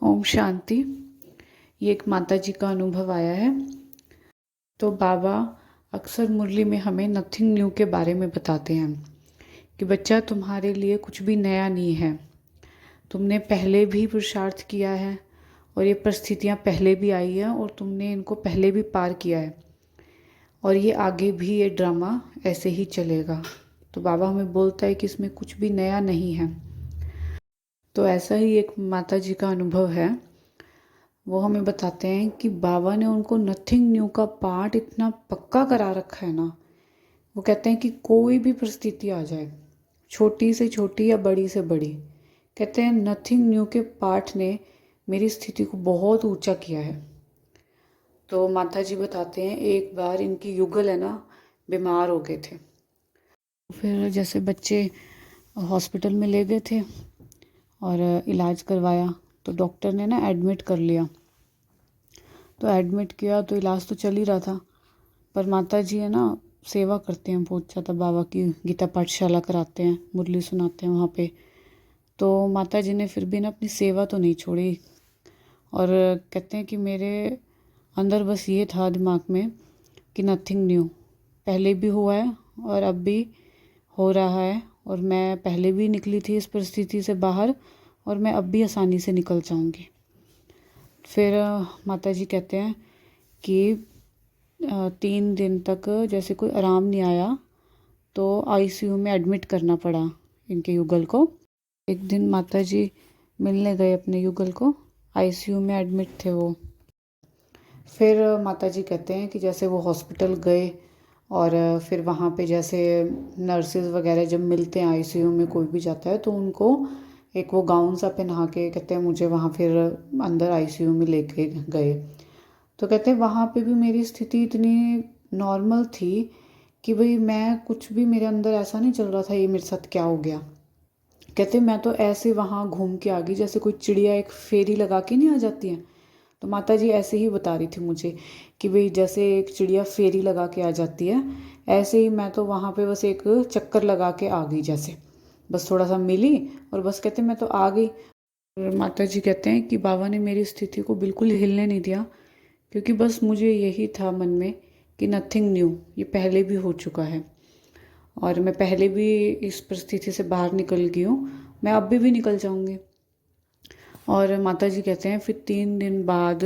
ओम शांति। ये एक माता जी का अनुभव आया है। तो बाबा अक्सर मुरली में हमें नथिंग न्यू के बारे में बताते हैं कि बच्चा, तुम्हारे लिए कुछ भी नया नहीं है। तुमने पहले भी पुरुषार्थ किया है और ये परिस्थितियाँ पहले भी आई हैं और तुमने इनको पहले भी पार किया है और ये आगे भी ये ड्रामा ऐसे ही चलेगा। तो बाबा हमें बोलता है कि इसमें कुछ भी नया नहीं है। तो ऐसा ही एक माता जी का अनुभव है। वो हमें बताते हैं कि बाबा ने उनको नथिंग न्यू का पाठ इतना पक्का करा रखा है ना। वो कहते हैं कि कोई भी परिस्थिति आ जाए, छोटी से छोटी या बड़ी से बड़ी, कहते हैं नथिंग न्यू के पाठ ने मेरी स्थिति को बहुत ऊंचा किया है। तो माता जी बताते हैं एक बार इनकी युगल है ना बीमार हो गए थे। फिर जैसे बच्चे हॉस्पिटल में ले गए थे और इलाज करवाया तो डॉक्टर ने ना एडमिट कर लिया। तो एडमिट किया तो इलाज तो चल ही रहा था, पर माता जी है ना सेवा करते हैं बहुत ज़्यादा। बाबा की गीता पाठशाला कराते हैं, मुरली सुनाते हैं वहाँ पे। तो माता जी ने फिर भी ना अपनी सेवा तो नहीं छोड़ी और कहते हैं कि मेरे अंदर बस ये था दिमाग में कि नथिंग न्यू पहले भी हुआ है और अब भी हो रहा है और मैं पहले भी निकली थी इस परिस्थिति से बाहर और मैं अब भी आसानी से निकल जाऊंगी। फिर माता जी कहते हैं कि 3 दिन तक जैसे कोई आराम नहीं आया तो आईसीयू में एडमिट करना पड़ा इनके युगल को। एक दिन माता जी मिलने गए अपने युगल को, आईसीयू में एडमिट थे वो। फिर माता जी कहते हैं कि जैसे वो हॉस्पिटल गए और फिर वहाँ पे जैसे नर्सेज वगैरह जब मिलते हैं आईसीयू में, कोई भी जाता है तो उनको एक वो गाउन सा पहना के कहते हैं मुझे वहाँ फिर अंदर आईसीयू में लेके गए। तो कहते हैं वहाँ पे भी मेरी स्थिति इतनी नॉर्मल थी कि भाई मैं कुछ भी, मेरे अंदर ऐसा नहीं चल रहा था ये मेरे साथ क्या हो गया। कहते मैं तो ऐसे वहाँ घूम के आ गई जैसे कोई चिड़िया एक फेरी लगा के नहीं आ जाती है। तो माता जी ऐसे ही बता रही थी मुझे कि भाई जैसे एक चिड़िया फेरी लगा के आ जाती है, ऐसे ही मैं तो वहाँ पे बस एक चक्कर लगा के आ गई, जैसे बस थोड़ा सा मिली और बस कहते मैं तो आ गई। और माता जी कहते हैं कि बाबा ने मेरी स्थिति को बिल्कुल हिलने नहीं दिया, क्योंकि बस मुझे यही था मन में कि नथिंग न्यू, ये पहले भी हो चुका है और मैं पहले भी इस परिस्थिति से बाहर निकल गई हूँ, मैं अब भी निकल जाऊँगी। और माता जी कहते हैं फिर 3 दिन बाद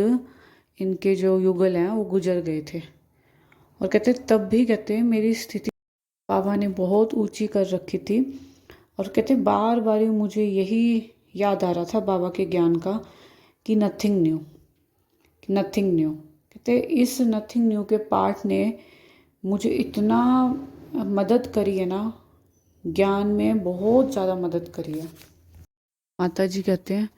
इनके जो युगल हैं वो गुजर गए थे और कहते तब भी कहते हैं मेरी स्थिति बाबा ने बहुत ऊंची कर रखी थी। और कहते बार बार मुझे यही याद आ रहा था बाबा के ज्ञान का कि नथिंग न्यू, नथिंग न्यू। कहते इस नथिंग न्यू के पाठ ने मुझे इतना मदद करी है ना, ज्ञान में बहुत ज़्यादा मदद करी है। माता जी कहते हैं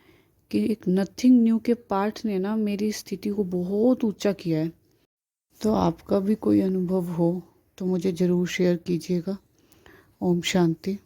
कि एक नथिंग न्यू के पाठ ने ना मेरी स्थिति को बहुत ऊंचा किया है। तो आपका भी कोई अनुभव हो तो मुझे ज़रूर शेयर कीजिएगा। ओम शांति।